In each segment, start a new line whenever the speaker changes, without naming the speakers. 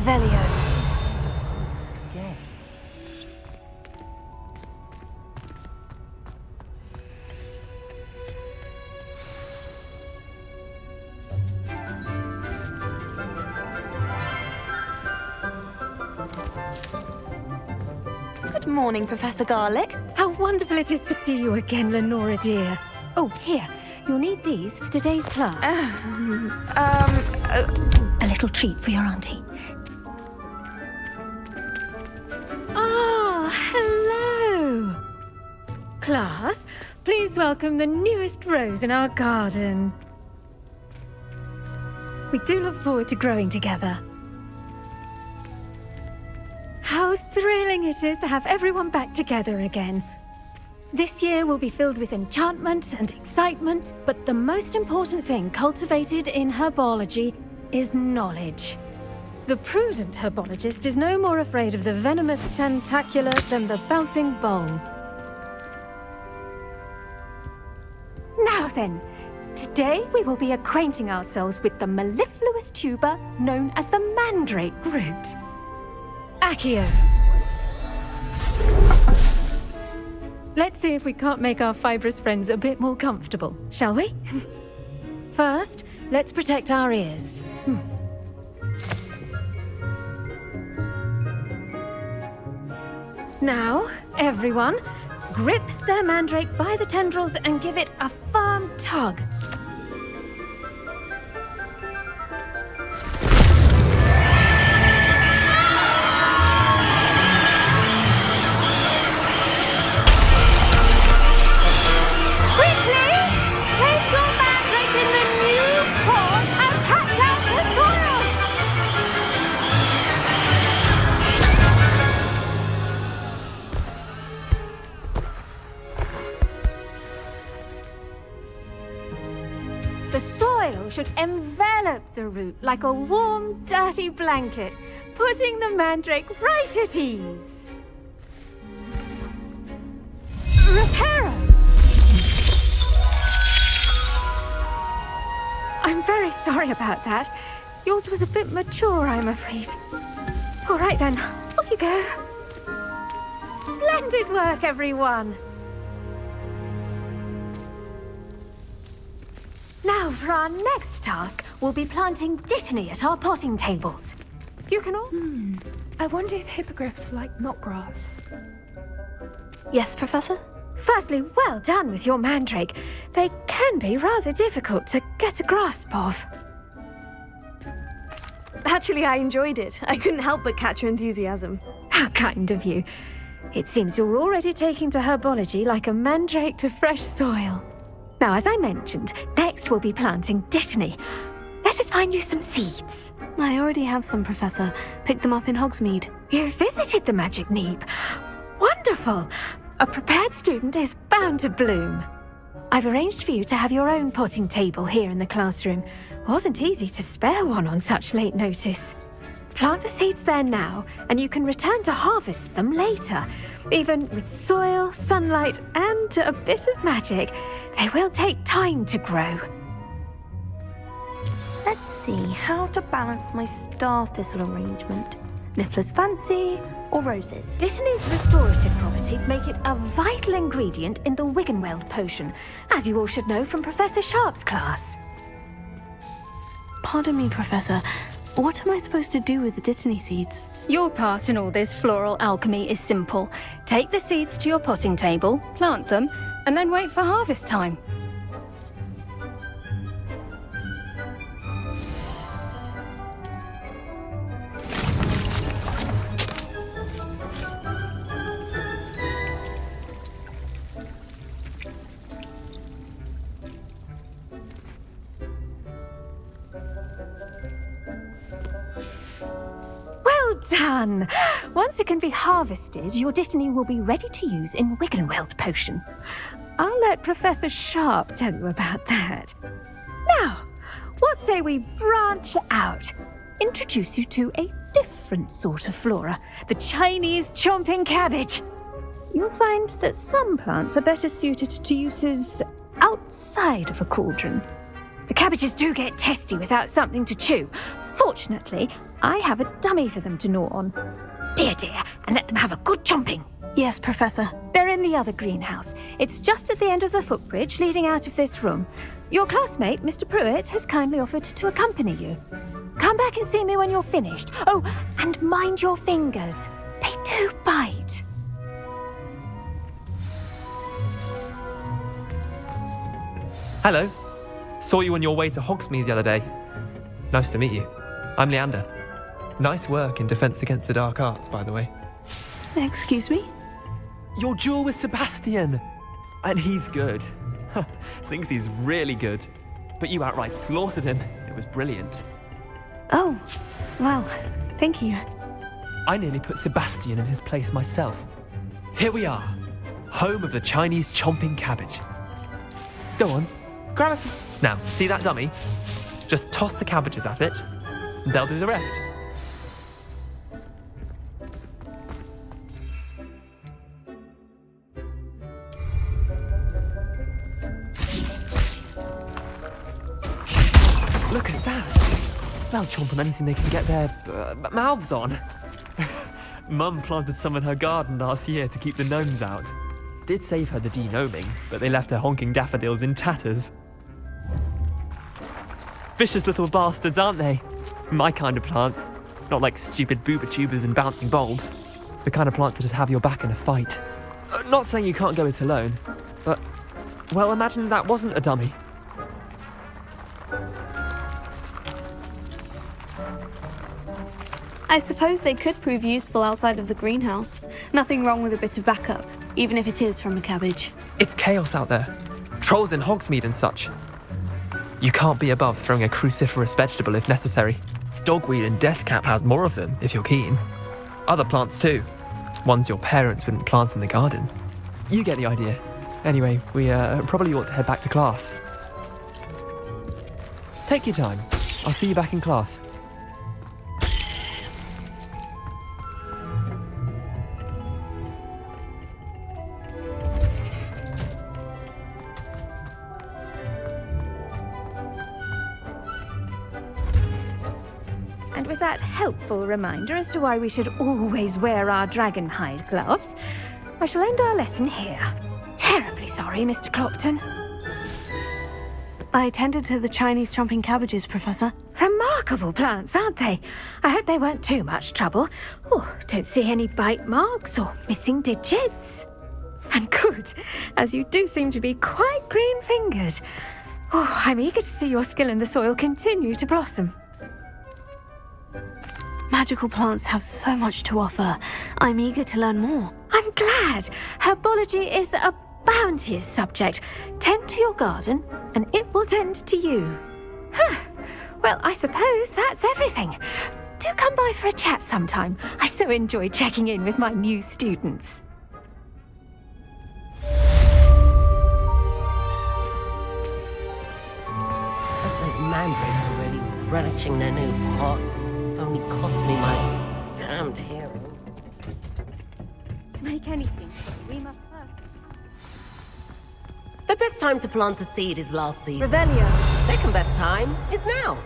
Revelio. Good morning, Professor Garlic.
How wonderful it is to see you again, Lenora dear. Oh, here. You'll need these for today's class. A little treat for your auntie. Ah, hello. Class, please welcome the newest rose in our garden. We do look forward to growing together. How thrilling it is to have everyone back together again. This year will be filled with enchantment and excitement, but the most important thing cultivated in herbology is knowledge. The prudent herbologist is no more afraid of the venomous tentacula than the bouncing bowl. Now then, today we will be acquainting ourselves with the mellifluous tuber known as the mandrake root. Accio. Let's see if we can't make our fibrous friends a bit more comfortable, shall we? First, let's protect our ears. Now, everyone, grip their mandrake by the tendrils and give it a firm tug. The soil should envelop the root like a warm, dirty blanket, putting the mandrake right at ease. Reparo! I'm very sorry about that. Yours was a bit mature, I'm afraid. All right then, off you go. Splendid work, everyone! Now, for our next task, we'll be planting dittany at our potting tables. You can all...
I wonder if hippogriffs like knotgrass.
Yes, Professor?
Firstly, well done with your mandrake. They can be rather difficult to get a grasp of.
Actually, I enjoyed it. I couldn't help but catch your enthusiasm.
How kind of you. It seems you're already taking to herbology like a mandrake to fresh soil. Now, as I mentioned, next we'll be planting dittany. Let us find you some seeds.
I already have some, Professor. Picked them up in Hogsmeade.
You visited the Magic Neep. Wonderful! A prepared student is bound to bloom. I've arranged for you to have your own potting table here in the classroom. Wasn't easy to spare one on such late notice. Plant the seeds there now, and you can return to harvest them later. Even with soil, sunlight, and a bit of magic, they will take time to grow.
Let's see how to balance my star thistle arrangement. Niffler's fancy or roses?
Dittany's restorative properties make it a vital ingredient in the Wiggenweld potion, as you all should know from Professor Sharp's class.
Pardon me, Professor. What am I supposed to do with the dittany seeds?
Your part in all this floral alchemy is simple. Take the seeds to your potting table, plant them, and then wait for harvest time. Done! Once it can be harvested, your dittany will be ready to use in Wiggenweld potion. I'll let Professor Sharp tell you about that. Now, what say we branch out? Introduce you to a different sort of flora, the Chinese chomping cabbage. You'll find that some plants are better suited to uses outside of a cauldron. The cabbages do get testy without something to chew. Fortunately, I have a dummy for them to gnaw on. Here, dear, and let them have a good chomping.
Yes, Professor.
They're in the other greenhouse. It's just at the end of the footbridge leading out of this room. Your classmate, Mr. Pruitt, has kindly offered to accompany you. Come back and see me when you're finished. Oh, and mind your fingers. They do bite.
Hello. Saw you on your way to Hogsmeade the other day. Nice to meet you. I'm Leander. Nice work in Defense Against the Dark Arts, by the way.
Excuse me?
Your duel with Sebastian! And he's good. Thinks he's really good. But you outright slaughtered him. It was brilliant.
Oh, well, thank you.
I nearly put Sebastian in his place myself. Here we are, home of the Chinese chomping cabbage. Go on, grab a few. Now, see that dummy? Just toss the cabbages at it, and they'll do the rest. Look at that. They'll chomp on anything they can get their mouths on. Mum planted some in her garden last year to keep the gnomes out. Did save her the de-gnoming, but they left her honking daffodils in tatters. Vicious little bastards, aren't they? My kind of plants. Not like stupid booba tubers and bouncing bulbs. The kind of plants that'd have your back in a fight. Not saying you can't go it alone, but, well, imagine that wasn't a dummy.
I suppose they could prove useful outside of the greenhouse. Nothing wrong with a bit of backup, even if it is from a cabbage.
It's chaos out there. Trolls in Hogsmeade and such. You can't be above throwing a cruciferous vegetable if necessary. Dogweed and deathcap has more of them, if you're keen. Other plants too. Ones your parents wouldn't plant in the garden. You get the idea. Anyway, we probably ought to head back to class. Take your time. I'll see you back in class.
And with that helpful reminder as to why we should always wear our dragon hide gloves, I shall end our lesson here. Terribly sorry, Mr. Clopton.
I tended to the Chinese chomping cabbages, Professor.
Remarkable plants, aren't they? I hope they weren't too much trouble. Oh, don't see any bite marks or missing digits. And good, as you do seem to be quite green-fingered. Oh, I'm eager to see your skill in the soil continue to blossom.
Magical plants have so much to offer. I'm eager to learn more.
I'm glad. Herbology is a bounteous subject. Tend to your garden, and it will tend to you. Well, I suppose that's everything. Do come by for a chat sometime. I so enjoy checking in with my new students.
Those mandrakes already relishing their new pots. Only cost me my damned hearing.
To make anything, we must first...
The best time to plant a seed is last season.
Revelio.
Second best time is now.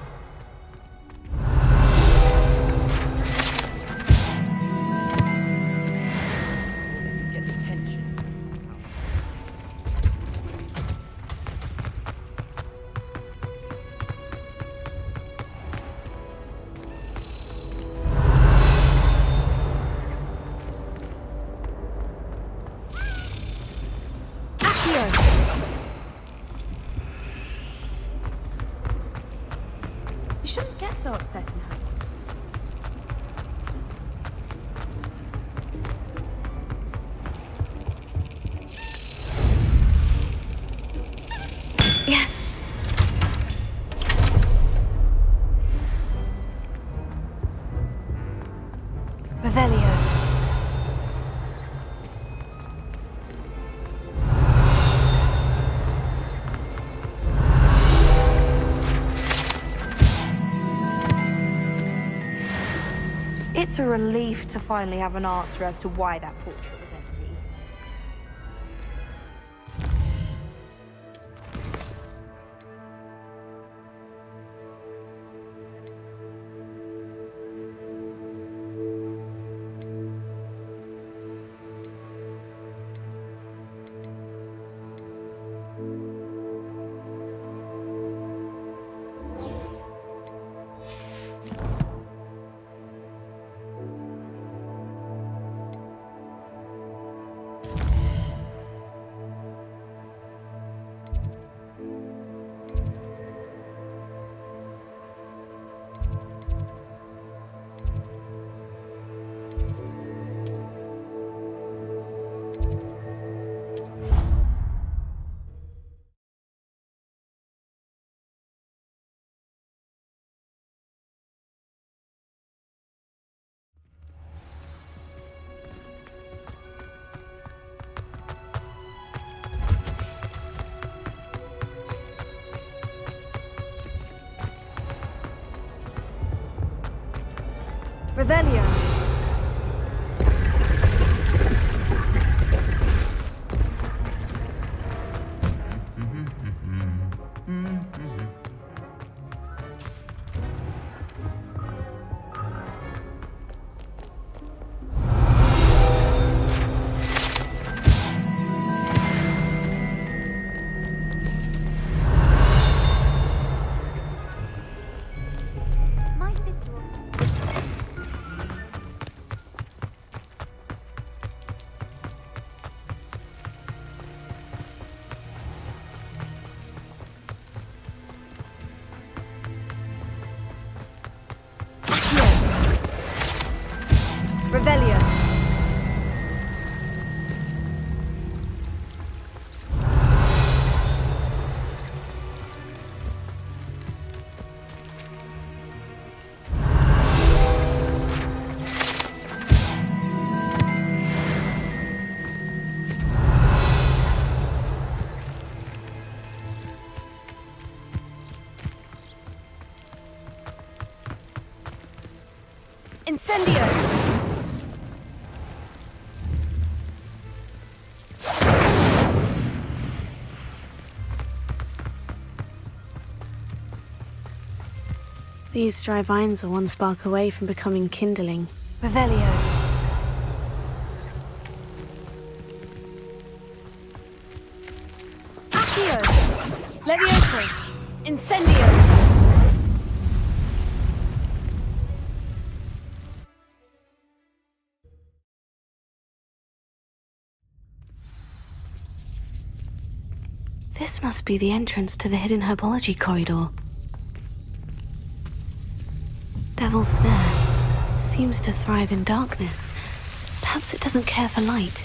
You shouldn't get so upset now.
Yes. Revelio. It's a relief to finally have an answer as to why that portrait was empty.
Revelio. Revelio. Incendio.
These dry vines are one spark away from becoming kindling.
Revelio. Accio. Levioso. Incendio.
This must be the entrance to the hidden herbology corridor. Devil's Snare seems to thrive in darkness. Perhaps it doesn't care for light.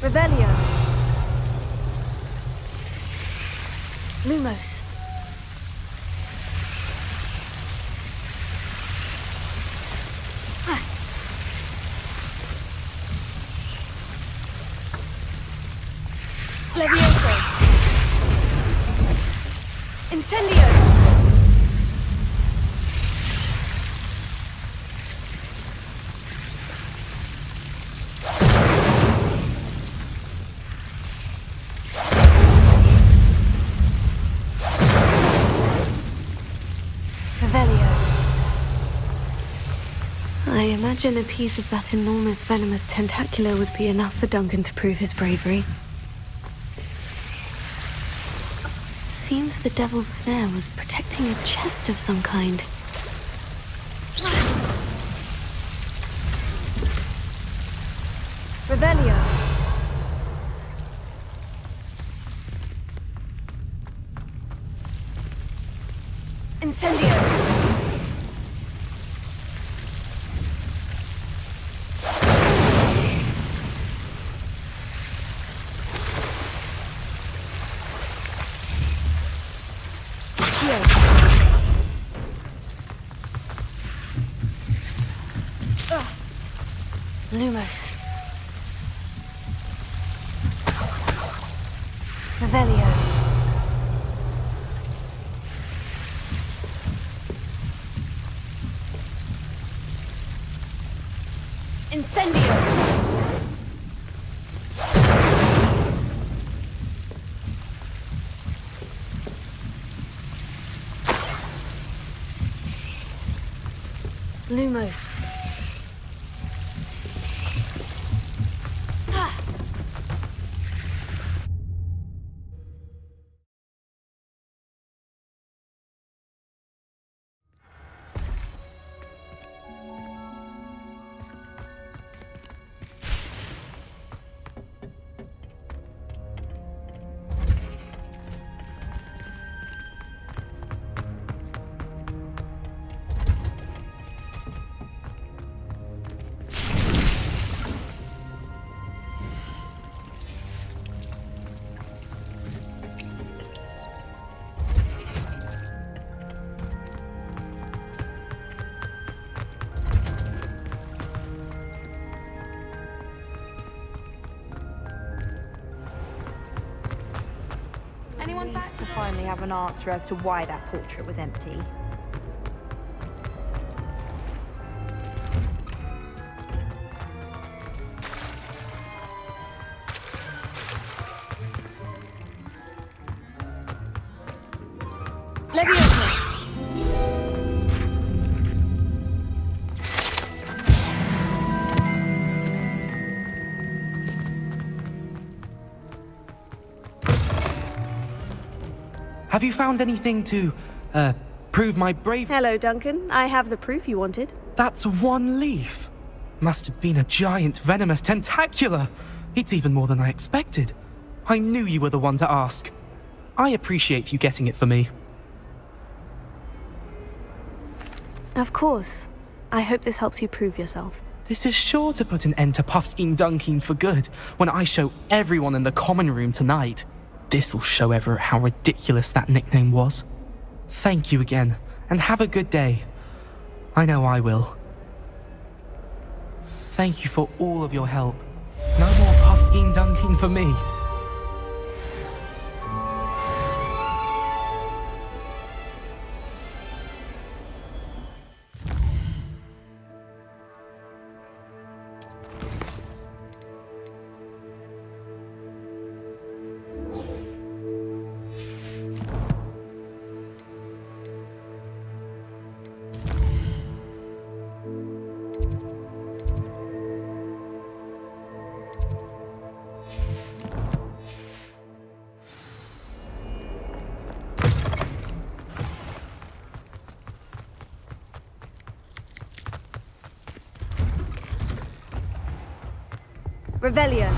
Revelio.
Lumos.
Levioso. Incendio.
Revelio. I imagine a piece of that enormous venomous tentacula would be enough for Duncan to prove his bravery. Seems the Devil's Snare was protecting a chest of some kind.
Revelio. Incendio.
Lumos. Revelio.
Incendio.
Lumos. anyone back to finally have an answer as to why that portrait was empty? Leviosa!
Have you found anything to, prove my bravery?
Hello, Duncan. I have the proof you wanted.
That's one leaf. Must have been a giant venomous tentacula. It's even more than I expected. I knew you were the one to ask. I appreciate you getting it for me.
Of course. I hope this helps you prove yourself.
This is sure to put an end to Puffskein Dunkin for good when I show everyone in the common room tonight. This'll show Everett how ridiculous that nickname was. Thank you again, and have a good day. I know I will. Thank you for all of your help. No more Puffskein Dunkin for me.
Revelio.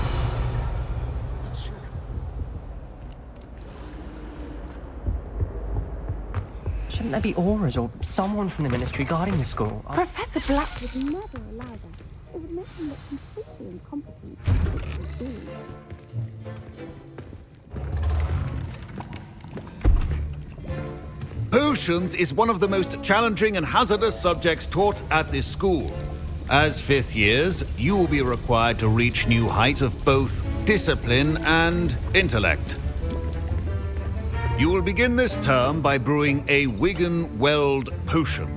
Shouldn't there be auras or someone from the ministry guarding the school?
Professor Black would never allow that. It would make him look completely incompetent.
Potions is one of the most challenging and hazardous subjects taught at this school. As fifth years, you will be required to reach new heights of both discipline and intellect. You will begin this term by brewing a Wiggen-Weld potion.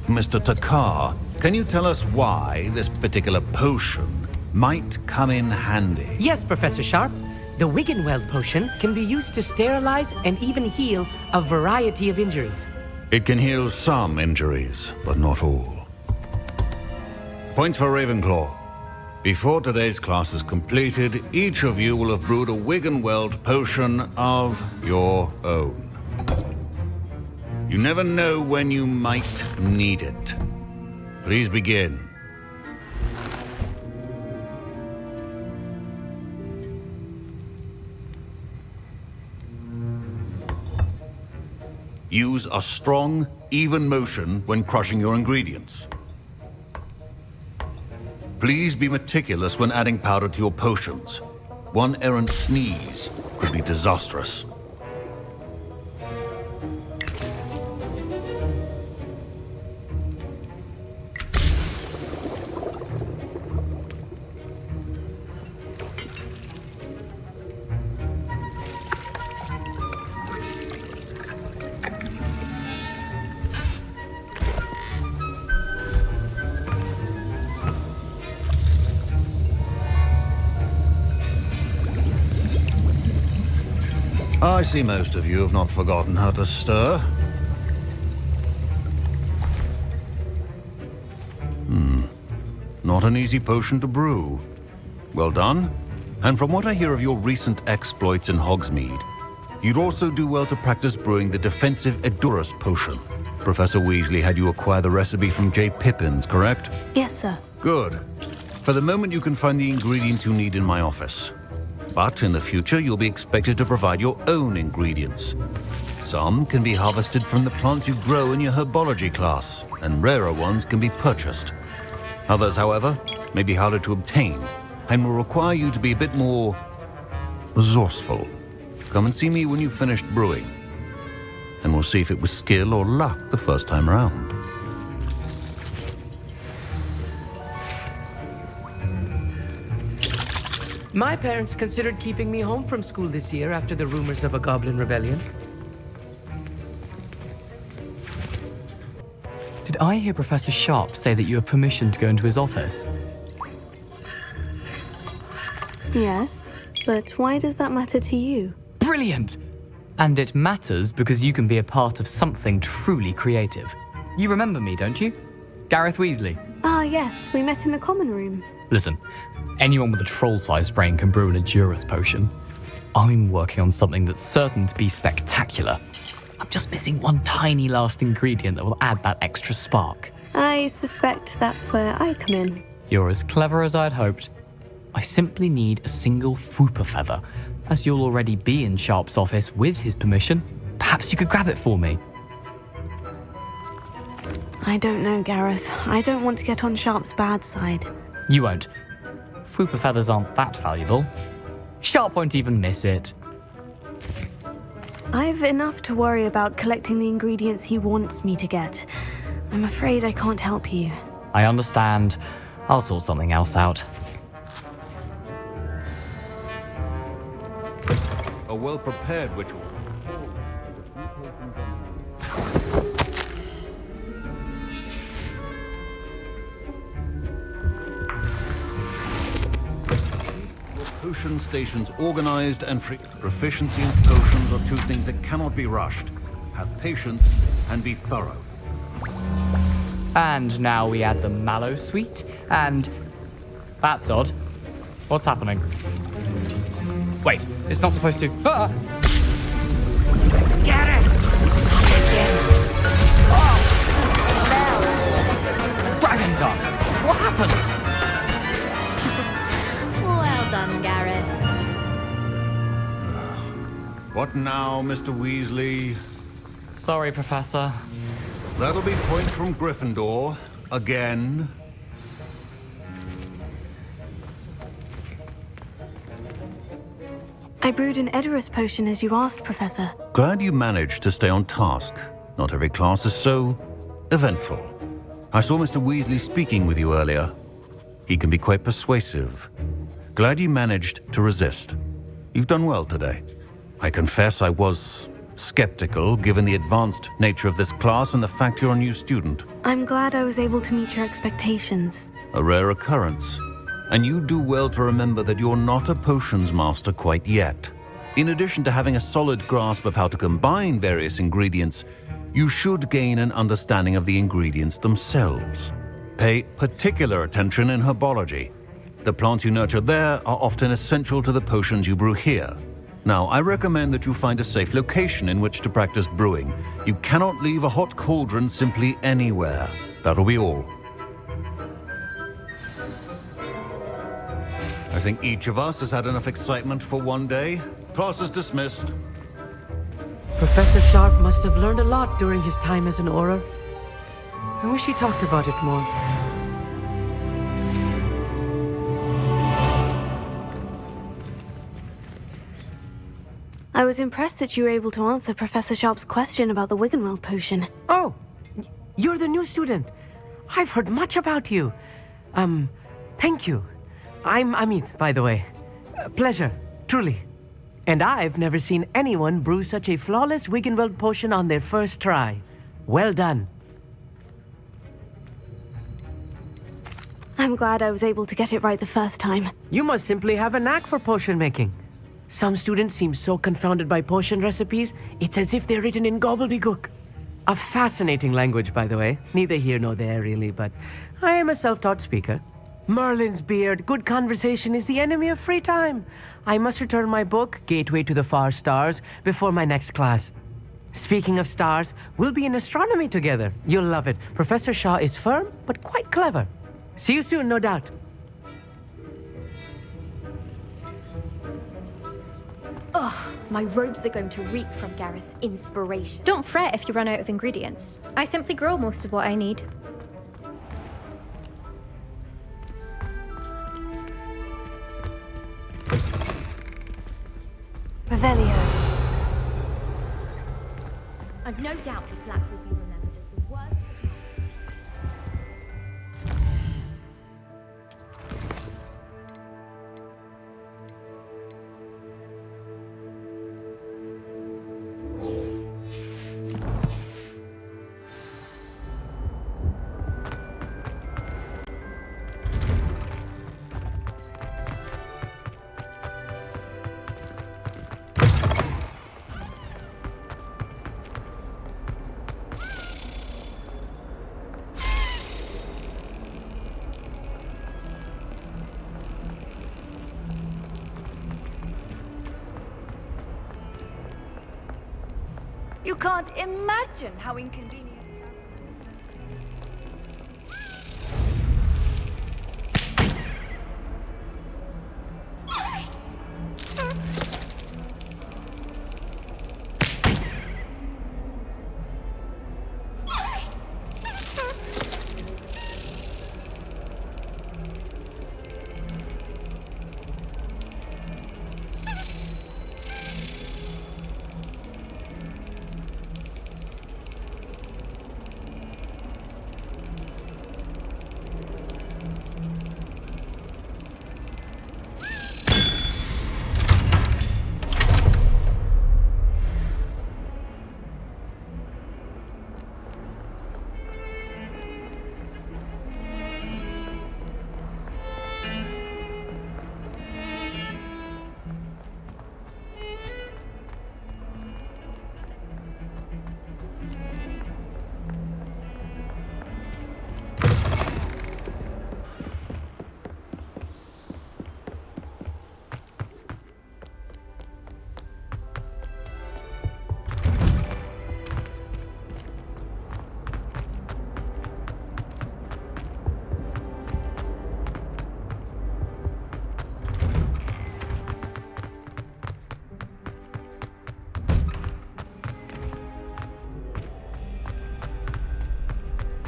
Mr. Takar, can you tell us why this particular potion might come in handy?
Yes, Professor Sharp. The Wiggen-Weld potion can be used to sterilize and even heal a variety of injuries.
It can heal some injuries, but not all. Points for Ravenclaw. Before today's class is completed, each of you will have brewed a Wiggen-Weld potion of your own. You never know when you might need it. Please begin. Use a strong, even motion when crushing your ingredients. Please be meticulous when adding powder to your potions. One errant sneeze could be disastrous. I see most of you have not forgotten how to stir. Not an easy potion to brew. Well done. And from what I hear of your recent exploits in Hogsmeade, you'd also do well to practice brewing the defensive Edurus potion. Professor Weasley had you acquire the recipe from J. Pippins, correct?
Yes, sir.
Good. For the moment, you can find the ingredients you need in my office. But in the future, you'll be expected to provide your own ingredients. Some can be harvested from the plants you grow in your herbology class, and rarer ones can be purchased. Others, however, may be harder to obtain, and will require you to be a bit more resourceful. Come and see me when you've finished brewing, and we'll see if it was skill or luck the first time around.
My parents considered keeping me home from school this year after the rumors of a goblin rebellion.
Did I hear Professor Sharp say that you have permission to go into his office?
Yes, but why does that matter to you?
Brilliant! And it matters because you can be a part of something truly creative. You remember me, don't you? Gareth Weasley.
Ah, yes, we met in the common room.
Listen, anyone with a troll-sized brain can brew an Edurus potion. I'm working on something that's certain to be spectacular. I'm just missing one tiny last ingredient that will add that extra spark.
I suspect that's where I come in.
You're as clever as I'd hoped. I simply need a single Fwooper feather. As you'll already be in Sharp's office with his permission, perhaps you could grab it for me.
I don't know, Gareth. I don't want to get on Sharp's bad side.
You won't. Fwooper feathers aren't that valuable. Sharp won't even miss it.
I've enough to worry about collecting the ingredients he wants me to get. I'm afraid I can't help you.
I understand. I'll sort something else out.
A well-prepared ritual. Potion stations organized and free. Proficiency in potions are two things that cannot be rushed. Have patience and be thorough.
And now we add the mallow sweet, and... That's odd. What's happening? Wait, it's not supposed to... Ah!
Get it!
Dragon Dog! What happened?
Well done, Gareth.
What now, Mr. Weasley?
Sorry, Professor.
That'll be points from Gryffindor. Again.
I brewed an Edurus potion as you asked, Professor.
Glad you managed to stay on task. Not every class is so eventful. I saw Mr. Weasley speaking with you earlier. He can be quite persuasive. Glad you managed to resist. You've done well today. I confess I was skeptical, given the advanced nature of this class and the fact you're a new student.
I'm glad I was able to meet your expectations.
A rare occurrence. And you do well to remember that you're not a potions master quite yet. In addition to having a solid grasp of how to combine various ingredients, you should gain an understanding of the ingredients themselves. Pay particular attention in herbology. The plants you nurture there are often essential to the potions you brew here. Now, I recommend that you find a safe location in which to practice brewing. You cannot leave a hot cauldron simply anywhere. That'll be all. I think each of us has had enough excitement for one day. Class is dismissed.
Professor Sharp must have learned a lot during his time as an Auror. I wish he talked about it more.
I was impressed that you were able to answer Professor Sharp's question about the Wiggenweld potion.
Oh, you're the new student. I've heard much about you. Thank you. I'm Amit, by the way. Pleasure, truly. And I've never seen anyone brew such a flawless Wiggenweld potion on their first try. Well done.
I'm glad I was able to get it right the first time.
You must simply have a knack for potion making. Some students seem so confounded by potion recipes, it's as if they're written in gobbledygook. A fascinating language, by the way. Neither here nor there, really, but I am a self-taught speaker. Merlin's beard, good conversation is the enemy of free time. I must return my book, Gateway to the Far Stars, before my next class. Speaking of stars, we'll be in astronomy together. You'll love it. Professor Shaw is firm, but quite clever. See you soon, no doubt.
Ugh, my robes are going to reek from Gareth's inspiration. Don't fret if you run out of ingredients. I simply grow most of what I need.
Revelio.
I've no doubt the plaque will be remembered as the worst.
You can't imagine how inconvenient.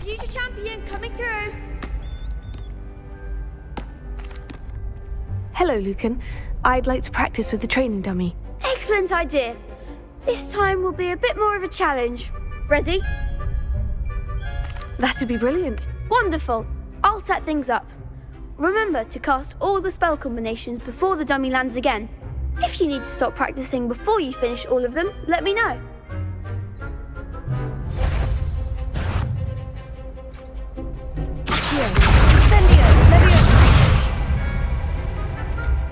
Future champion coming through.
Hello, Lucan. I'd like to practice with the training dummy.
Excellent idea. This time will be a bit more of a challenge. Ready?
That'd be brilliant.
Wonderful. I'll set things up. Remember to cast all the spell combinations before the dummy lands again. If you need to stop practicing before you finish all of them, let me know.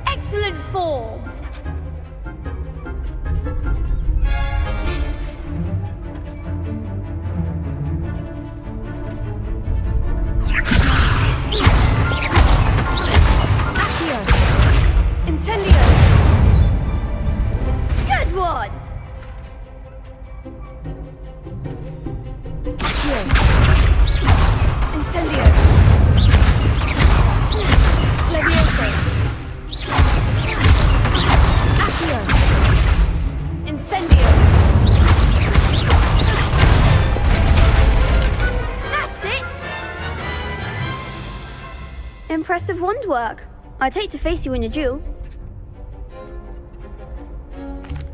Excellent form.
Incendio!
Good one!
Incendio! Levioso! Accio! Incendio!
That's it! Impressive wand work. I'd hate to face you in a duel.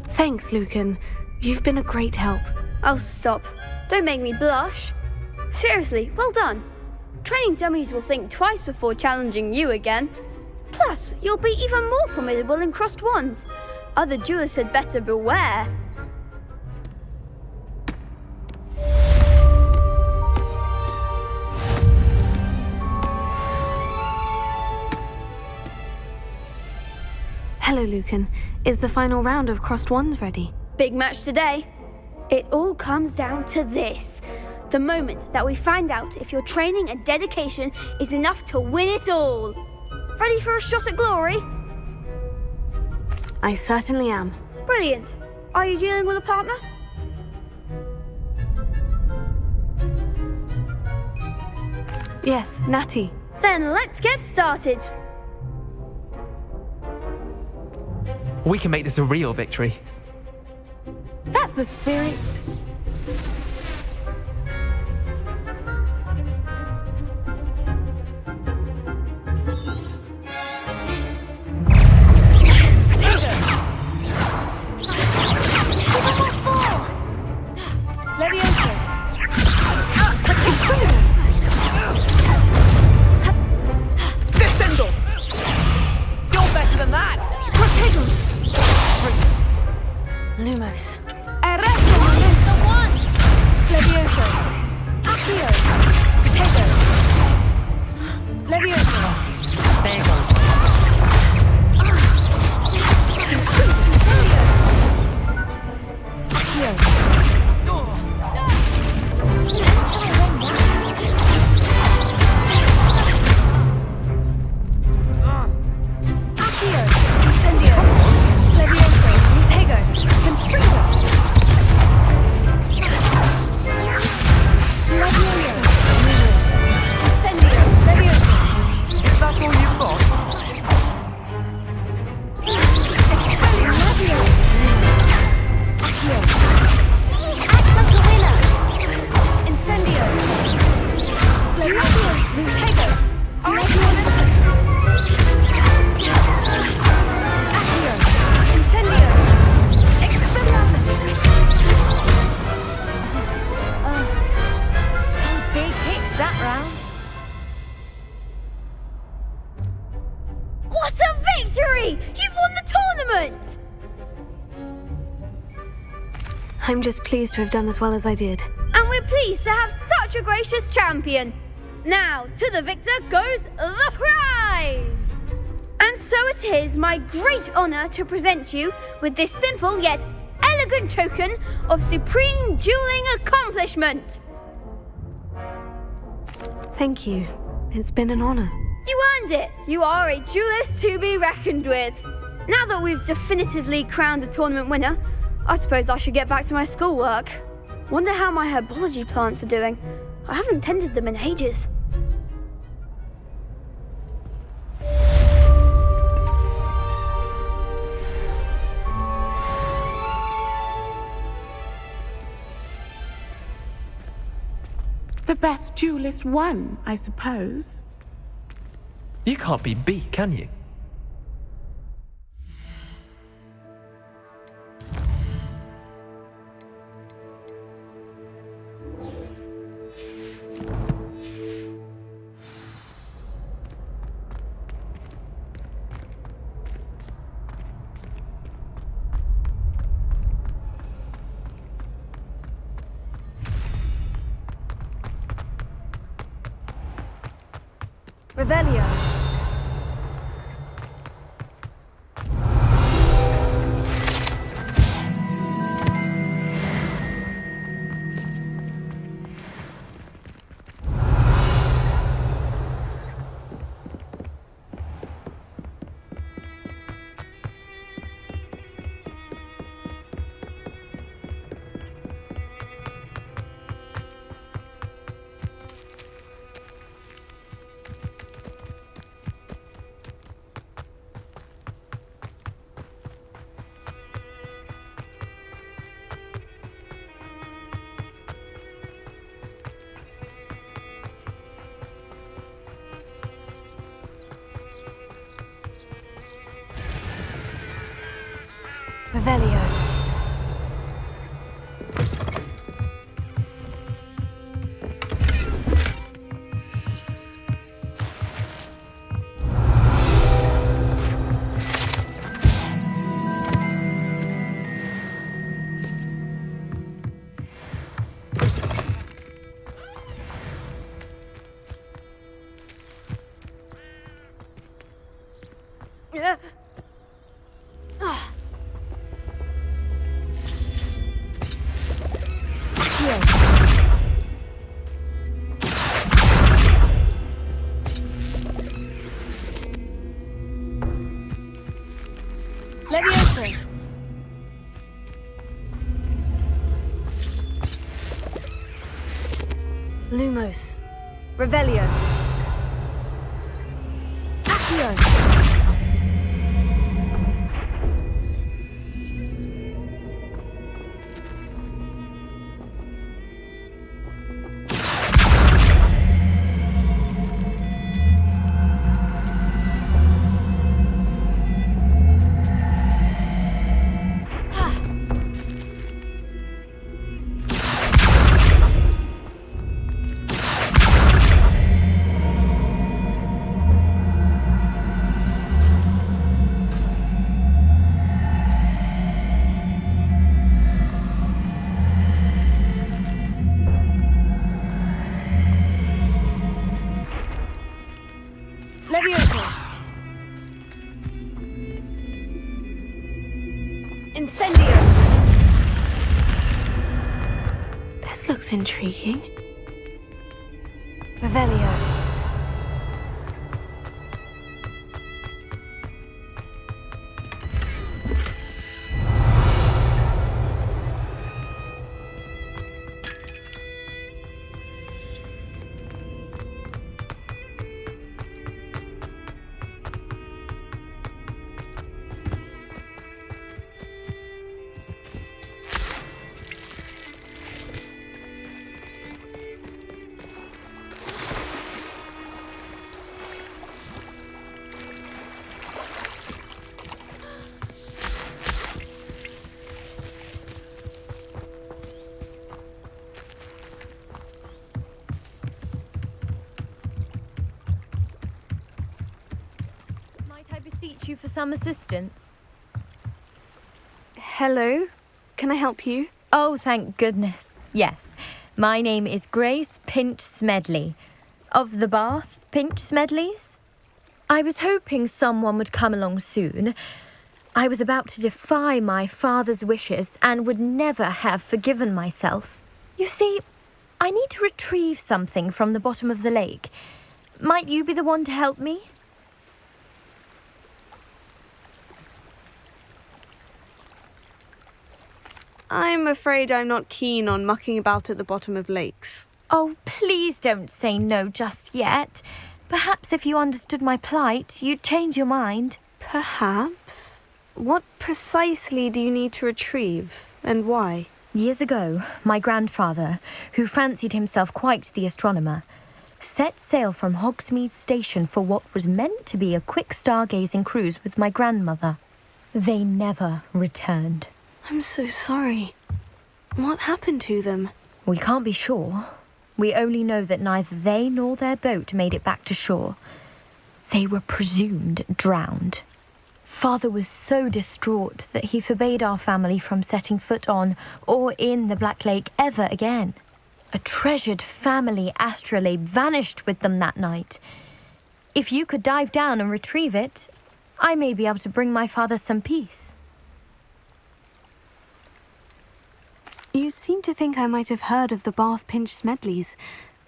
Thanks, Lucan. You've been a great help.
Oh, stop. Don't make me blush. Seriously, well done. Training dummies will think twice before challenging you again. Plus, you'll be even more formidable in crossed wands. Other duelists had better beware.
Hello, Lucan. Is the final round of crossed wands ready?
Big match today. It all comes down to this. The moment that we find out if your training and dedication is enough to win it all. Ready for a shot at glory?
I certainly am.
Brilliant. Are you dealing with a partner?
Yes, Natty.
Then let's get started.
We can make this a real victory.
That's the spirit. Levioso.
Descendo! You're better than that!
Lumos.
Arresto momento one!
Levioso. Accio. Potato. Levioso.
Bagel.
victory! You've won the tournament!
I'm just pleased to have done as well as I did.
And we're pleased to have such a gracious champion. Now, to the victor goes the prize! And so it is my great honor to present you with this simple yet elegant token of supreme dueling accomplishment.
Thank you. It's been an honor.
You earned it. You are a duelist to be reckoned with. Now that we've definitively crowned the tournament winner, I suppose I should get back to my schoolwork. Wonder how my herbology plants are doing. I haven't tended them in ages.
The best duelist won, I suppose.
You can't be beat, can you?
Revelio. Revelio. Levioso. Lumos. Revelio. Accio. Levioso. Incendio. This looks intriguing. Revelio.
beseech you for some assistance?
Hello? Can I help you?
Oh, thank goodness. Yes. My name is Grace Pinch Smedley. Of the Bath Pinch Smedleys? I was hoping someone would come along soon. I was about to defy my father's wishes and would never have forgiven myself. You see, I need to retrieve something from the bottom of the lake. Might you be the one to help me?
I'm afraid I'm not keen on mucking about at the bottom of lakes.
Oh, please don't say no just yet. Perhaps if you understood my plight, you'd change your mind.
Perhaps? What precisely do you need to retrieve, and why?
Years ago, my grandfather, who fancied himself quite the astronomer, set sail from Hogsmeade Station for what was meant to be a quick stargazing cruise with my grandmother. They never returned.
I'm so sorry. What happened to them?
We can't be sure. We only know that neither they nor their boat made it back to shore. They were presumed drowned. Father was so distraught that he forbade our family from setting foot on or in the Black Lake ever again. A treasured family astrolabe vanished with them that night. If you could dive down and retrieve it, I may be able to bring my father some peace.
You seem to think I might have heard of the Bath Pinch Smedleys.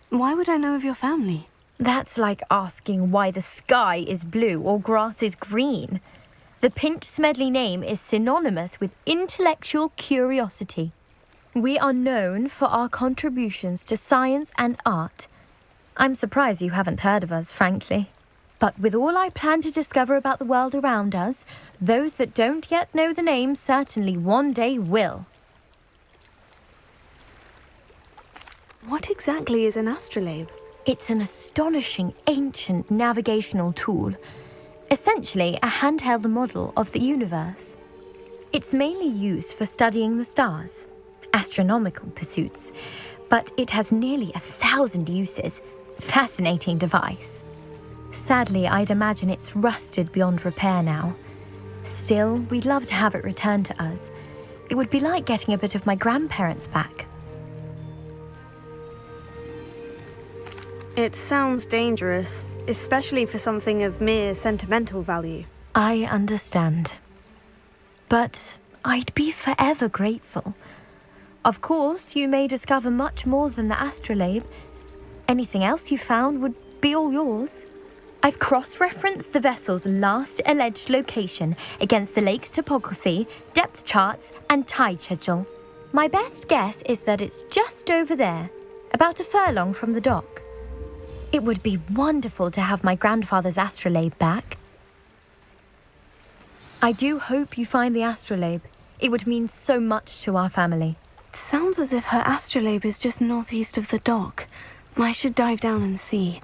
Why would I know of your family?
That's like asking why the sky is blue or grass is green. The Pinch Smedley name is synonymous with intellectual curiosity. We are known for our contributions to science and art. I'm surprised you haven't heard of us, frankly. But with all I plan to discover about the world around us, those that don't yet know the name certainly one day will.
What exactly is an astrolabe?
It's an astonishing ancient navigational tool. Essentially a handheld model of the universe. It's mainly used for studying the stars, astronomical pursuits, but it has nearly 1,000 uses. Fascinating device. Sadly, I'd imagine it's rusted beyond repair now. Still, we'd love to have it returned to us. It would be like getting a bit of my grandparents back.
It sounds dangerous, especially for something of mere sentimental value.
I understand. But I'd be forever grateful. Of course, you may discover much more than the astrolabe. Anything else you found would be all yours. I've cross-referenced the vessel's last alleged location against the lake's topography, depth charts, and tide schedule. My best guess is that it's just over there, about a furlong from the dock. It would be wonderful to have my grandfather's astrolabe back. I do hope you find the astrolabe. It would mean so much to our family.
It sounds as if her astrolabe is just northeast of the dock. I should dive down and see.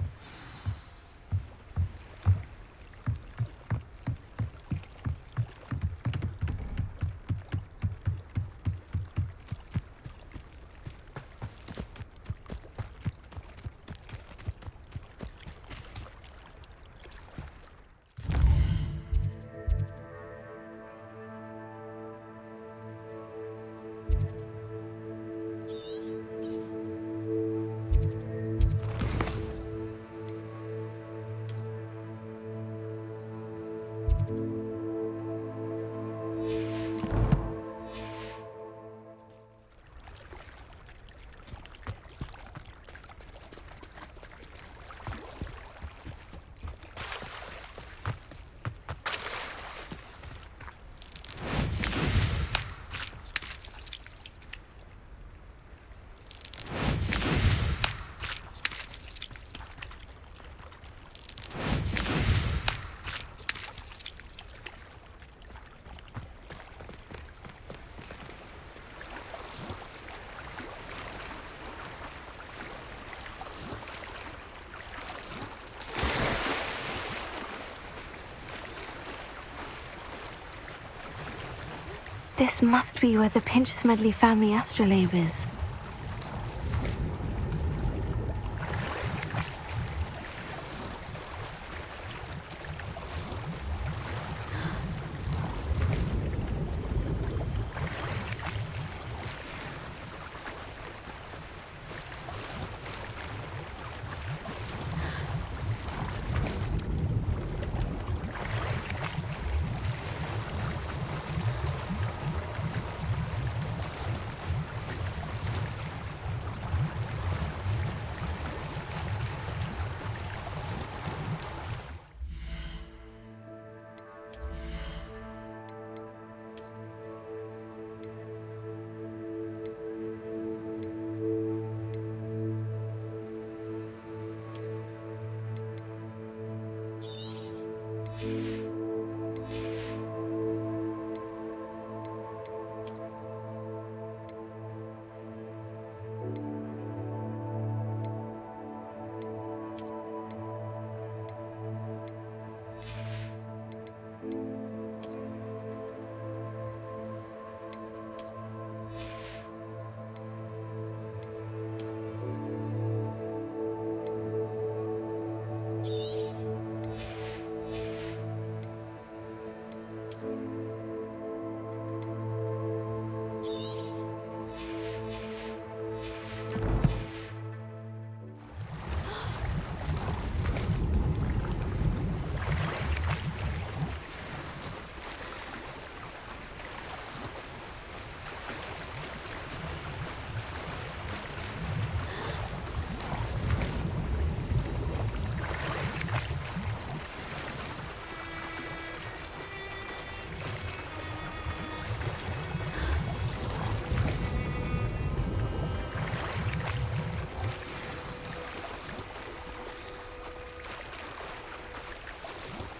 This must be where the Pinch Smedley family astrolabe is.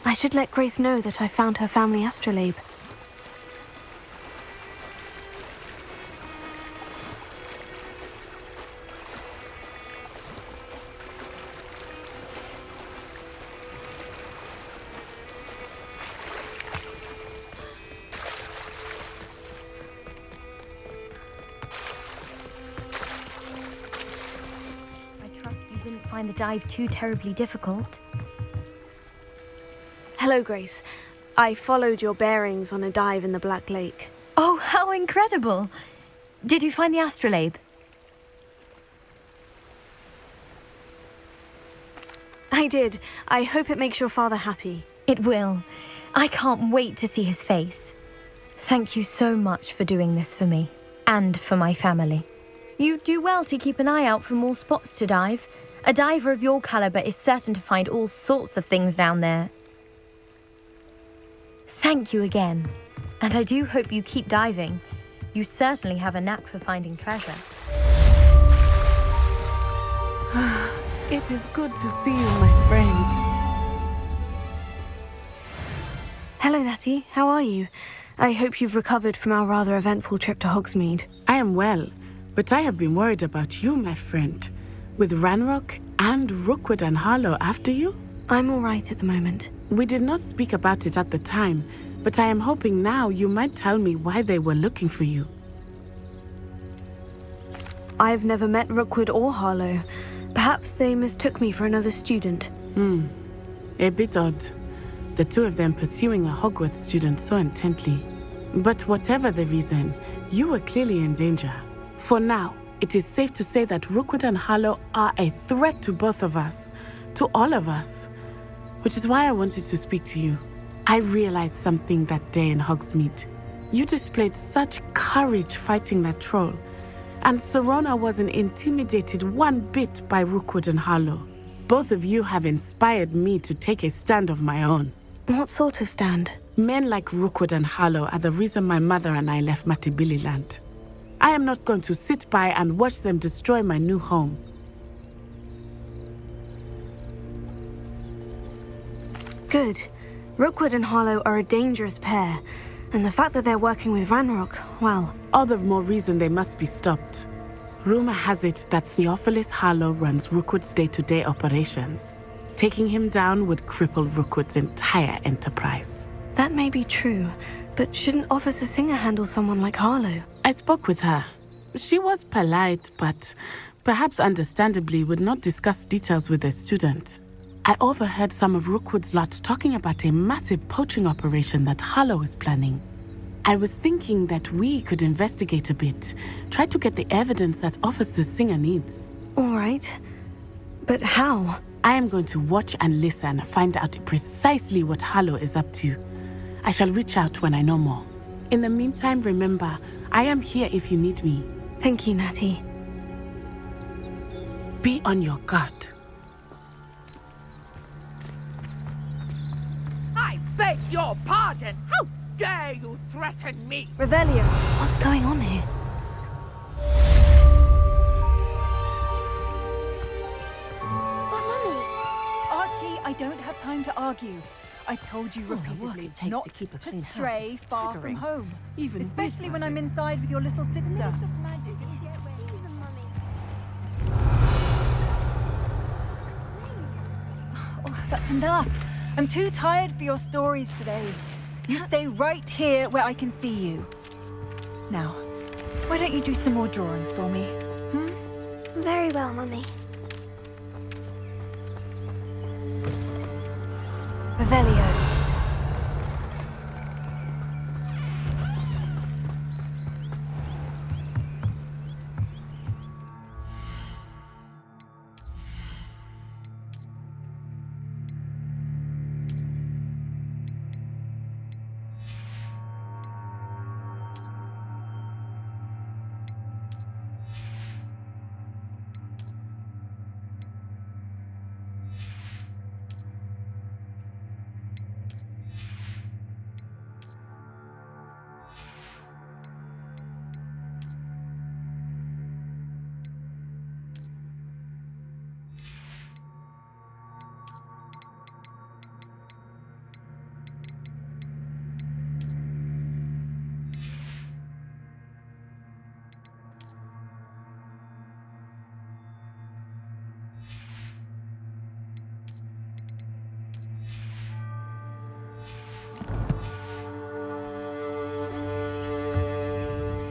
I should let Grace know that I found her family astrolabe.
I trust you didn't find the dive too terribly difficult.
Hello, Grace. I followed your bearings on a dive in the Black Lake.
Oh, how incredible! Did you find the astrolabe?
I did. I hope it makes your father happy.
It will. I can't wait to see his face. Thank you so much for doing this for me, and for my family. You do well to keep an eye out for more spots to dive. A diver of your caliber is certain to find all sorts of things down there. Thank you again. And I do hope you keep diving. You certainly have a knack for finding treasure.
It is good to see you, my friend.
Hello, Natty. How are you? I hope you've recovered from our rather eventful trip to Hogsmeade.
I am well, but I have been worried about you, my friend. With Ranrock and Rookwood and Harlow after you?
I'm all right at the moment.
We did not speak about it at the time, but I am hoping now you might tell me why they were looking for you.
I've never met Rookwood or Harlow. Perhaps they mistook me for another student.
A bit odd. The two of them pursuing a Hogwarts student so intently. But whatever the reason, you were clearly in danger. For now, it is safe to say that Rookwood and Harlow are a threat to both of us, to all of us. Which is why I wanted to speak to you. I realized something that day in Hogsmeade. You displayed such courage fighting that troll, and Serona wasn't intimidated one bit by Rookwood and Harlow. Both of you have inspired me to take a stand of my own.
What sort of stand?
Men like Rookwood and Harlow are the reason my mother and I left Matibili Land. I am not going to sit by and watch them destroy my new home.
Good. Rookwood and Harlow are a dangerous pair, and the fact that they're working with Ranrock, well...
All the more reason they must be stopped. Rumor has it that Theophilus Harlow runs Rookwood's day-to-day operations. Taking him down would cripple Rookwood's entire enterprise.
That may be true, but shouldn't Officer Singer handle someone like Harlow?
I spoke with her. She was polite, but perhaps understandably would not discuss details with a student. I overheard some of Rookwood's lot talking about a massive poaching operation that Harlow is planning. I was thinking that we could investigate a bit, try to get the evidence that Officer Singer needs.
All right. But how?
I am going to watch and listen, find out precisely what Harlow is up to. I shall reach out when I know more. In the meantime, remember, I am here if you need me.
Thank you, Natty.
Be on your guard.
I beg your pardon! How dare you threaten me?
Revelio, what's going on here?
Archie, I don't have time to argue. I've told you
Oh, the work
repeatedly
it takes
not
to keep a
to
clean house
stray
is
far from
staggering.
home.
Even with
especially when
magic.
I'm inside with your little sister. Oh, that's enough. I'm too tired for your stories today. You stay right here where I can see you. Now, why don't you do some more drawings for me?
Very well, Mummy.
Revelio.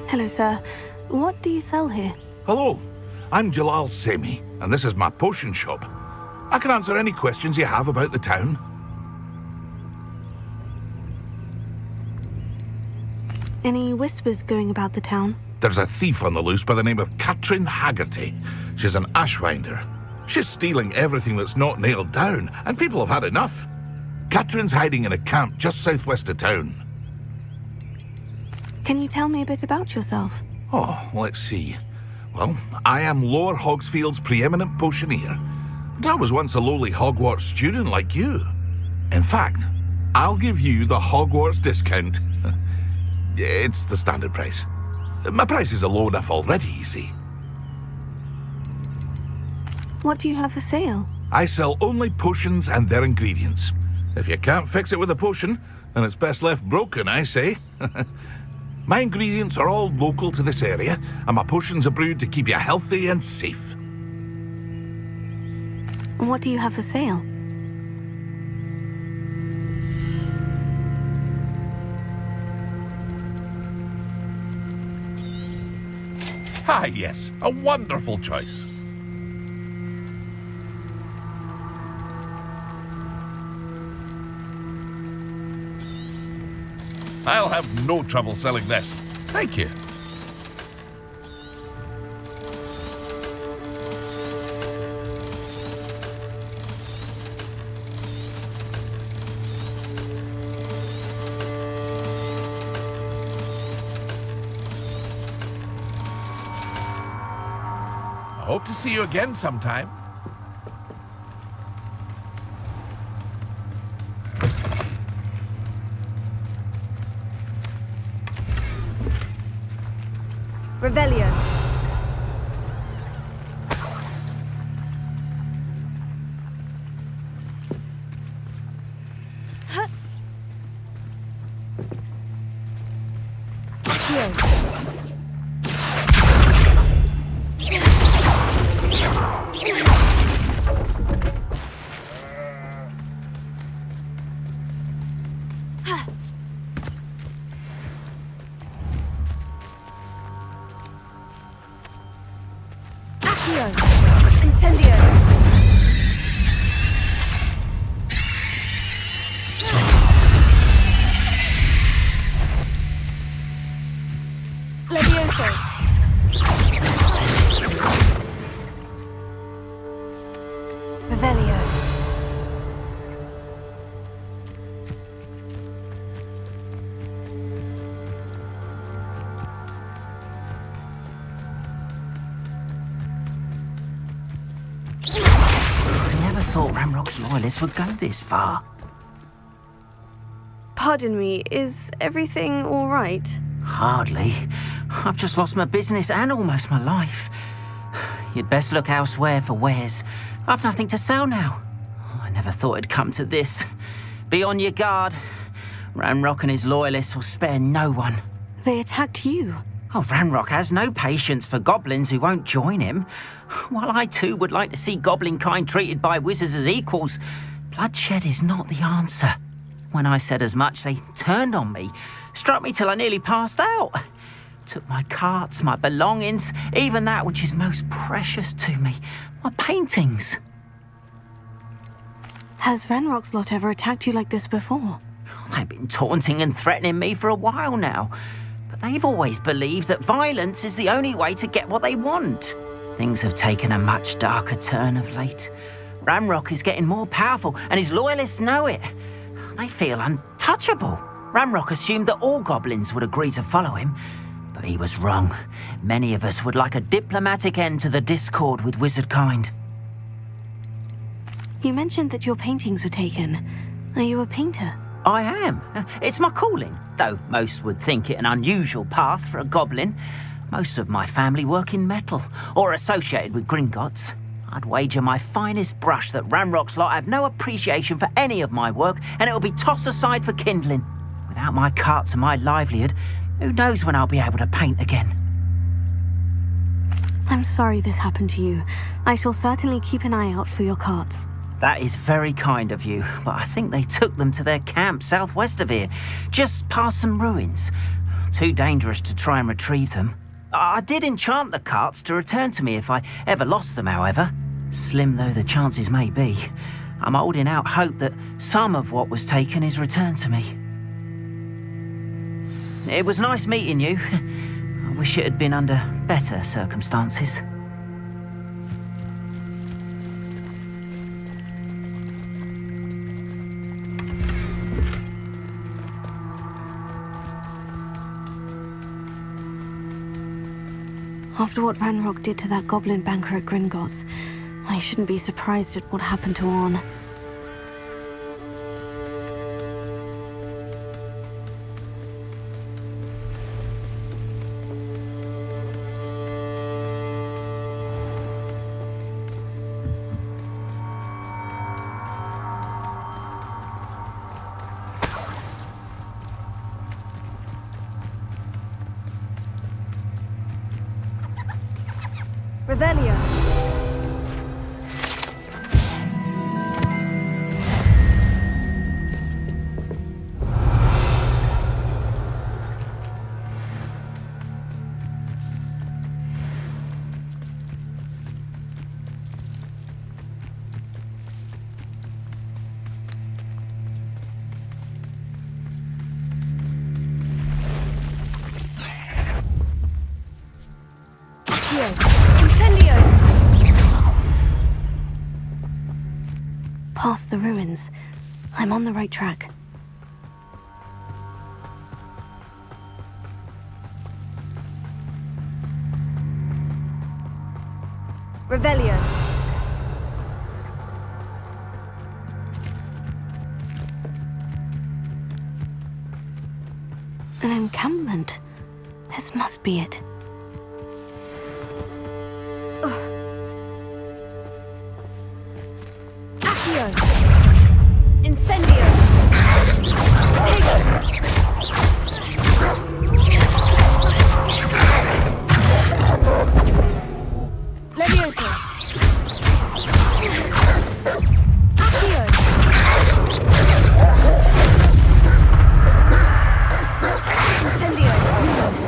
Hello, sir. What do you sell here?
Hello, I'm Jalal Semi, and this is my potion shop. I can answer any questions you have about the town.
Any whispers going about the town?
There's a thief on the loose by the name of Katrin Haggerty. She's an Ashwinder. She's stealing everything that's not nailed down, and people have had enough. Katrin's hiding in a camp just southwest of town.
Can you tell me a bit about yourself?
Oh, let's see. Well, I am Lower Hogsfield's preeminent potioneer. And I was once a lowly Hogwarts student like you. In fact, I'll give you the Hogwarts discount. It's the standard price. My prices are low enough already, you see.
What do you have for sale?
I sell only potions and their ingredients. If you can't fix it with a potion, then it's best left broken, I say. My ingredients are all local to this area, and my potions are brewed to keep you healthy and safe.
What do you have for sale?
Ah, yes, a wonderful choice. I'll have no trouble selling this. Thank you. I hope to see you again sometime.
Revelio. Incendio! Levioso! Revelio!
Thought Ramrock's Loyalists would go this far.
Pardon me, is everything all right?
Hardly. I've just lost my business and almost my life. You'd best look elsewhere for wares. I've nothing to sell now. I never thought it'd come to this. Be on your guard. Ranrock and his loyalists will spare no one.
They attacked you.
Oh, Ranrock has no patience for goblins who won't join him. While I too would like to see goblin kind treated by wizards as equals, bloodshed is not the answer. When I said as much, they turned on me, struck me till I nearly passed out. Took my carts, my belongings, even that which is most precious to me, my paintings.
Has Ranrock's lot ever attacked you like this before?
They've been taunting and threatening me for a while now, but they've always believed that violence is the only way to get what they want. Things have taken a much darker turn of late. Ranrock is getting more powerful, and his loyalists know it. They feel untouchable. Ranrock assumed that all goblins would agree to follow him, but he was wrong. Many of us would like a diplomatic end to the discord with wizard kind.
You mentioned that your paintings were taken. Are you a painter?
I am. It's my calling, though most would think it an unusual path for a goblin. Most of my family work in metal, or associated with Gringotts. I'd wager my finest brush that Ranrock's lot have no appreciation for any of my work, and it'll be tossed aside for kindling. Without my carts and my livelihood, who knows when I'll be able to paint again.
I'm sorry this happened to you. I shall certainly keep an eye out for your carts.
That is very kind of you, but I think they took them to their camp southwest of here, just past some ruins. Too dangerous to try and retrieve them. I did enchant the carts to return to me if I ever lost them, however. Slim though the chances may be, I'm holding out hope that some of what was taken is returned to me. It was nice meeting you. I wish it had been under better circumstances.
After what Ranrock did to that goblin banker at Gringotts, I shouldn't be surprised at what happened to Orn.
Revelio.
Past the ruins. I'm on the right track.
Revelio.
An encampment. This must be it.
Incendio! Levioso! Accio! Incendio! Lumos!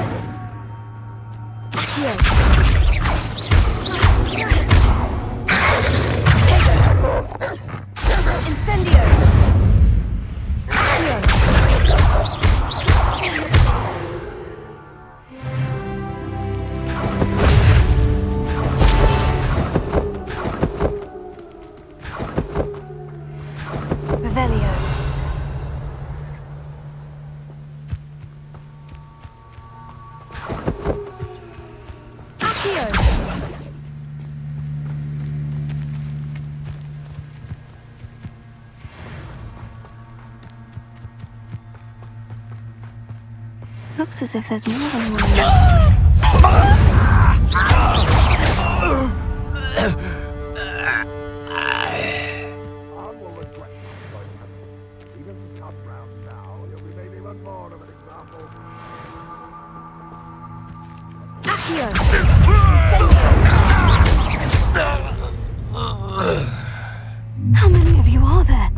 Accio! Incendio! Revelio. Accio.
Looks as if there's more than one.
up round now, you'll be made even more of an example.
How many of you are there?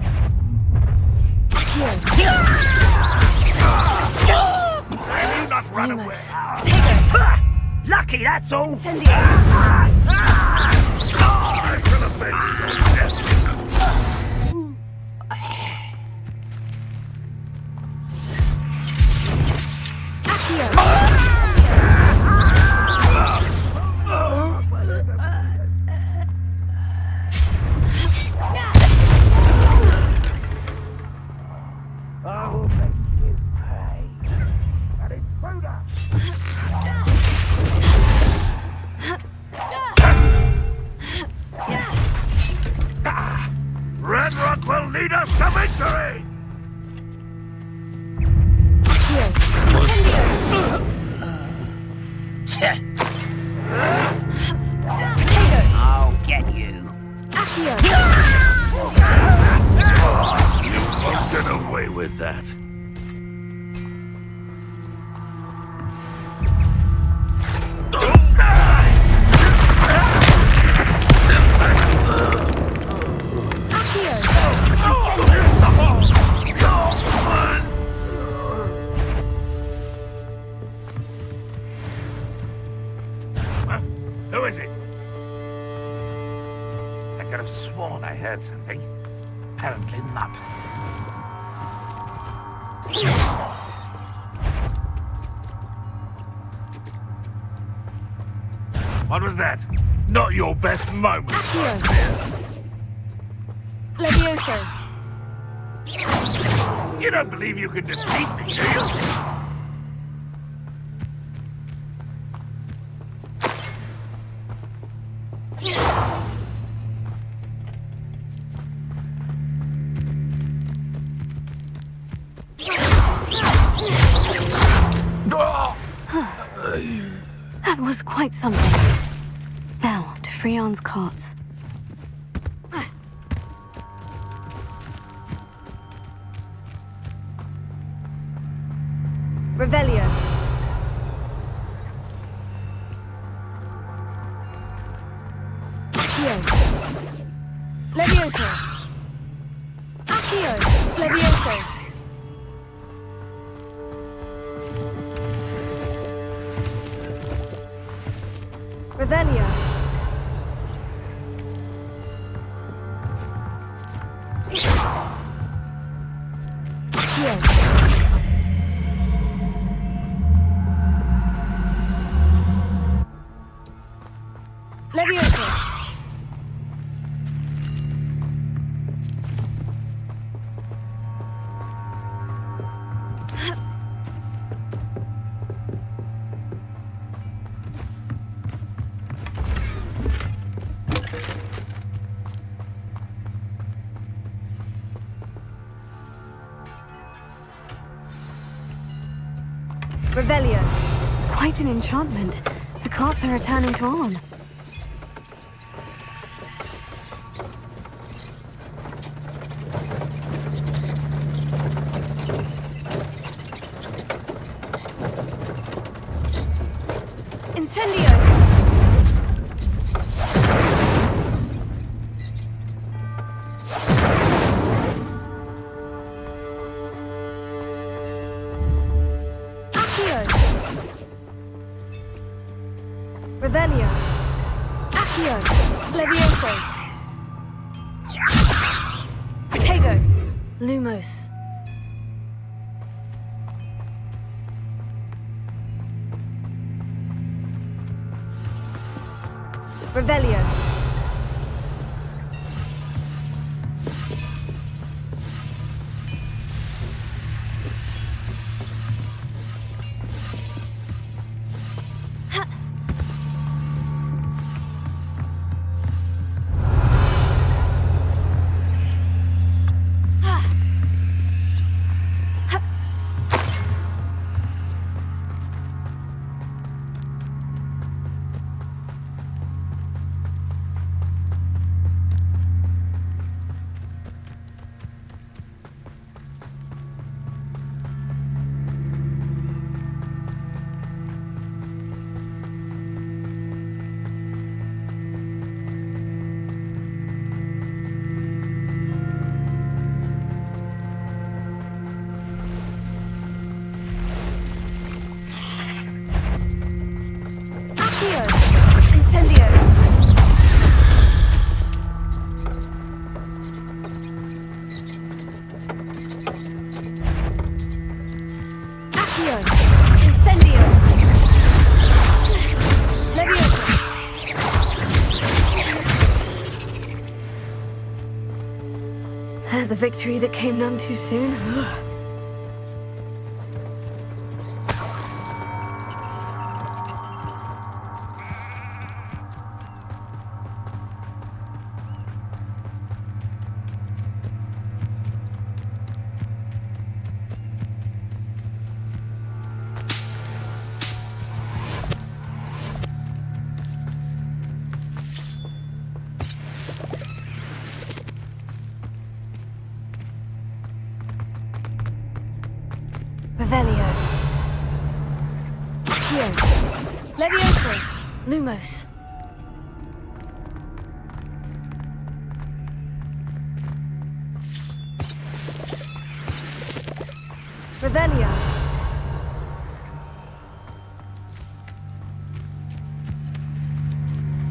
You not run away.
Lucky, that's all.
I will make you pay. And intruder! Red Rock will lead us to victory!
I'll get you.
You won't get away with that. Who is it? I could have sworn I heard something. Apparently not. What was that? Not your best moment.
Levioso.
You don't believe you can defeat me, do you?
That was quite something. Now, to Freon's carts.
Revelio. Levioso. Accio. Levioso. Revelio. Accio. Levioso. Revelio.
Quite an enchantment. The carts are returning to Arn.
Incendio. Revelio. Accio. Levioso. Protego.
Lumos.
Revelio.
a victory that came none too soon. Revelio. Accio. Levioso. Lumos. Revelio.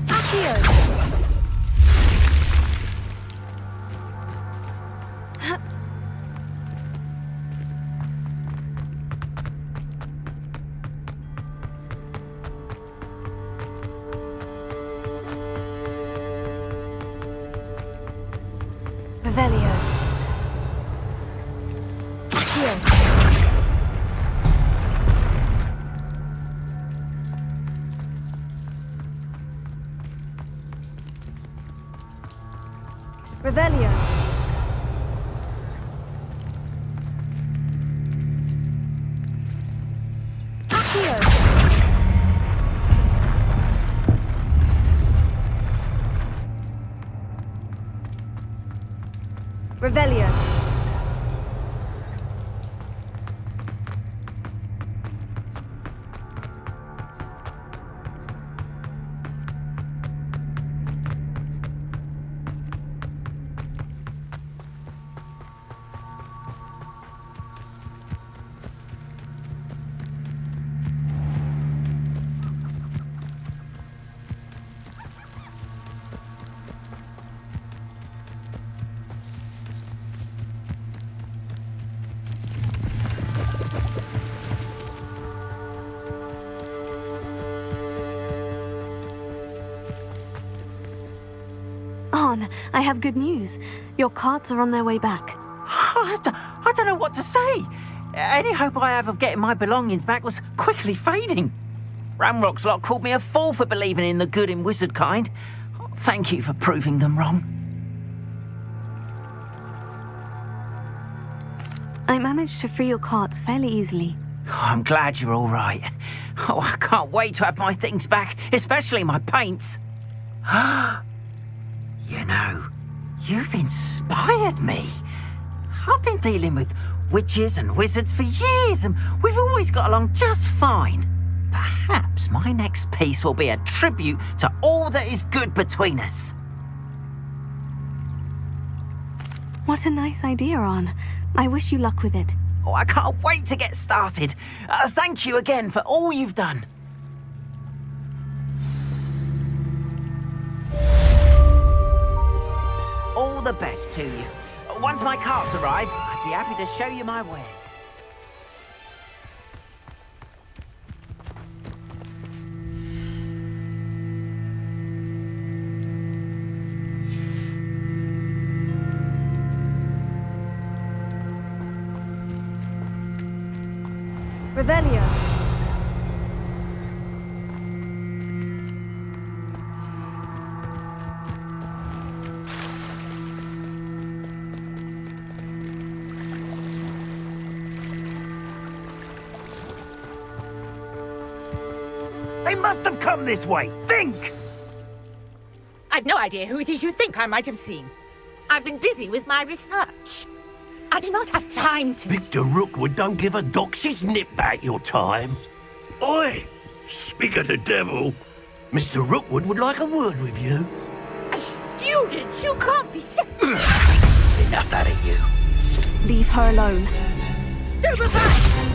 Accio. Revelio. Accio. Revelio. Accio. Revelio. Arn, I have good news. Your carts are on their way back.
I don't know what to say. Any hope I have of getting my belongings back was quickly fading. Ramrock's lot called me a fool for believing in the good in wizard kind. Thank you for proving them wrong.
I managed to free your carts fairly easily.
I'm glad you're all right. Oh, I can't wait to have my things back, especially my paints. You know, you've inspired me. I've been dealing with witches and wizards for years, and we've always got along just fine. Perhaps my next piece will be a tribute to all that is good between us.
What a nice idea, Arn. I wish you luck with it.
Oh, I can't wait to get started. Thank you again for all you've done. All the best to you. Once my carts arrive, I'd be happy to show you my wares.
Revelio.
They must have come this way. Think!
I've no idea who it is you think I might have seen. I've been busy with my research. I do not have time to...
Victor Rookwood don't give a doxy's nip back your time. Oi! Speak of the devil. Mr. Rookwood would like a word with you.
A student? You can't be serious.
Enough out of you.
Leave her alone.
Stupefy!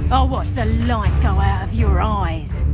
I'll watch the light go out of your eyes.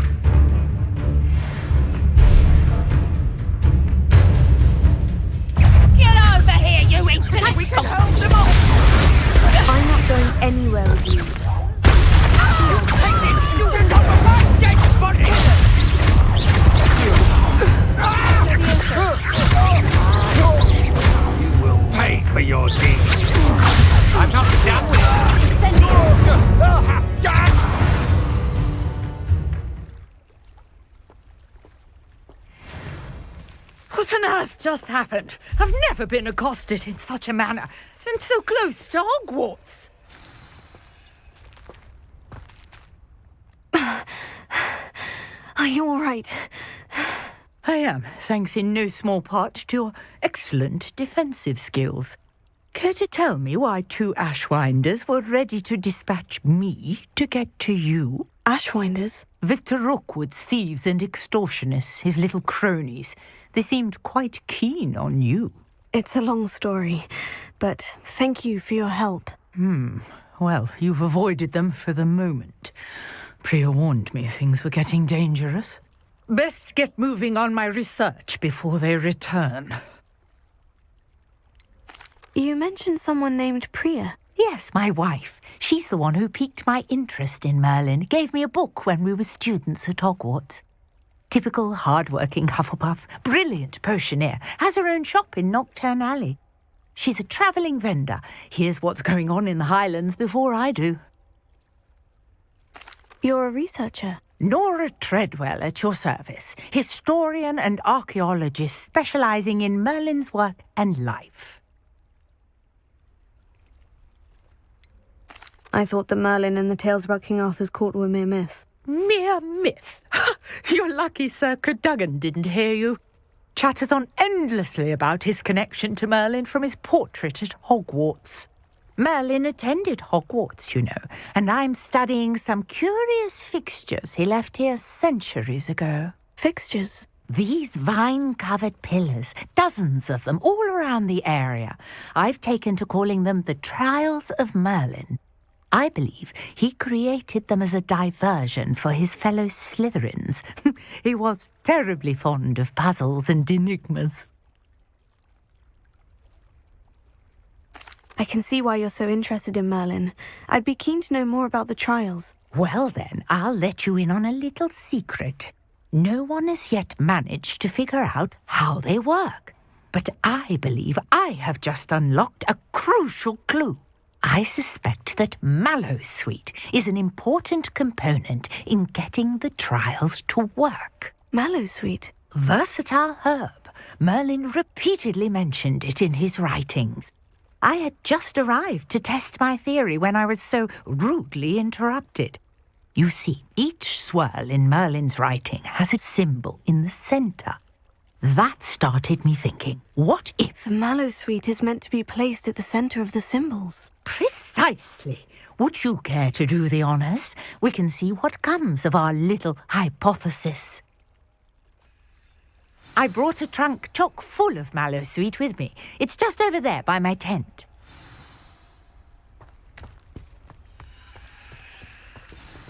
earth just happened? I've never been accosted in such a manner, and so close to Hogwarts.
Are you all right?
I am, thanks in no small part to your excellent defensive skills. Care to tell me why 2 Ashwinders were ready to dispatch me to get to you?
Ashwinders?
Victor Rookwood's thieves and extortionists, his little cronies. They seemed quite keen on you.
It's a long story, but thank you for your help.
Well, you've avoided them for the moment. Priya warned me things were getting dangerous. Best get moving on my research before they return.
You mentioned someone named Priya.
Yes, my wife. She's the one who piqued my interest in Merlin, gave me a book when we were students at Hogwarts. Typical hard-working Hufflepuff, brilliant potioneer, has her own shop in Nocturne Alley. She's a travelling vendor, hears what's going on in the Highlands before I do.
You're a researcher?
Nora Treadwell at your service, historian and archaeologist specialising in Merlin's work and life.
I thought that Merlin and the tales about King Arthur's court were mere myth.
Mere myth? You're lucky Sir Cadogan didn't hear you. Chatters on endlessly about his connection to Merlin from his portrait at Hogwarts. Merlin attended Hogwarts, you know, and I'm studying some curious fixtures he left here centuries ago.
Fixtures?
These vine-covered pillars, dozens of them, all around the area. I've taken to calling them the Trials of Merlin. I believe he created them as a diversion for his fellow Slytherins. He was terribly fond of puzzles and enigmas.
I can see why you're so interested in Merlin. I'd be keen to know more about the trials.
Well then, I'll let you in on a little secret. No one has yet managed to figure out how they work. But I believe I have just unlocked a crucial clue. I suspect that Mallowsweet is an important component in getting the trials to work.
Mallowsweet?
Versatile herb. Merlin repeatedly mentioned it in his writings. I had just arrived to test my theory when I was so rudely interrupted. You see, each swirl in Merlin's writing has a symbol in the centre. That started me thinking, what if...
The Mallowsweet is meant to be placed at the centre of the symbols.
Precisely. Would you care to do the honours? We can see what comes of our little hypothesis. I brought a trunk chock full of Mallowsweet with me. It's just over there by my tent.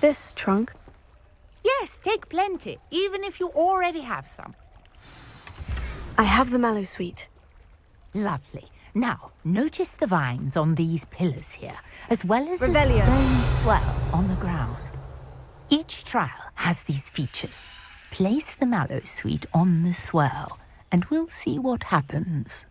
This trunk?
Yes, take plenty, even if you already have some.
I have the Mallowsweet.
Lovely. Now, notice the vines on these pillars here, as well as
Revelio.
a stone swell on the ground. Each trial has these features. Place the Mallowsweet on the swirl, and we'll see what happens.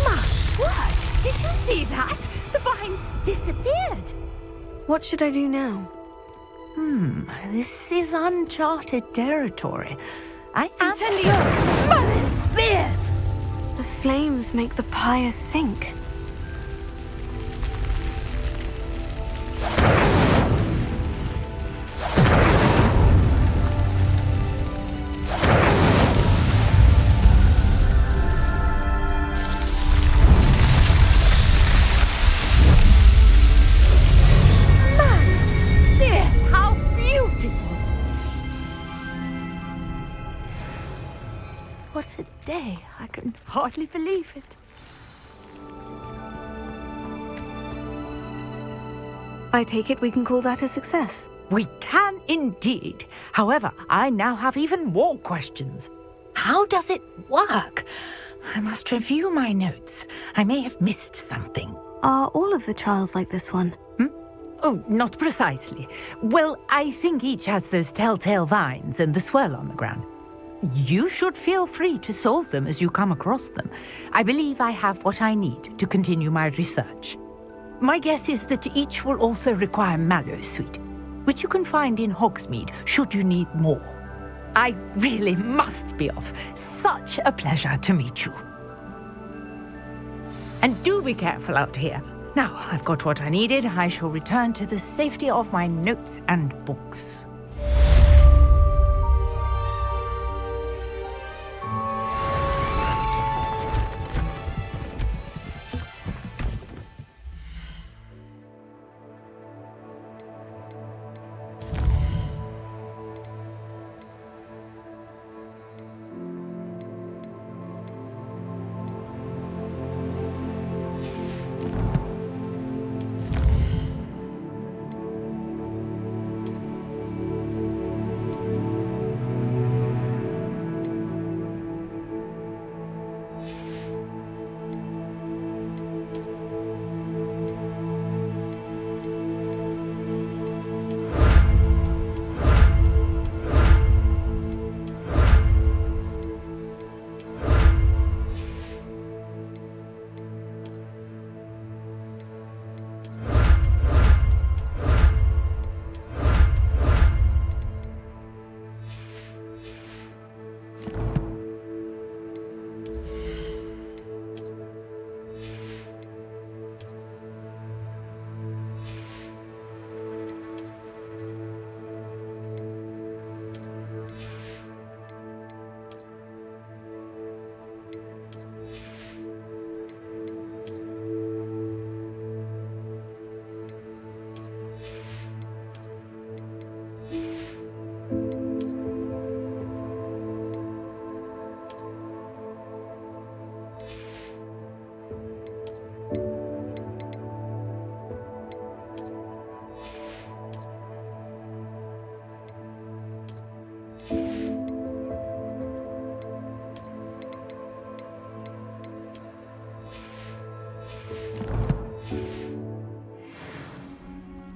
My word! Did you see that? The vines disappeared.
What should I do now?
This is uncharted territory. I am... Merlin's beard!
The flames make the pyre sink.
What a day. I can hardly believe it.
I take it we can call that a success.
We can indeed. However, I now have even more questions. How does it work? I must review my notes. I may have missed something.
Are all of the trials like this one?
Oh, not precisely. Well, I think each has those telltale vines and the swirl on the ground. You should feel free to solve them as you come across them. I believe I have what I need to continue my research. My guess is that each will also require Mallowsweet, which you can find in Hogsmeade should you need more. I really must be off. Such a pleasure to meet you. And do be careful out here. Now, I've got what I needed. I shall return to the safety of my notes and books.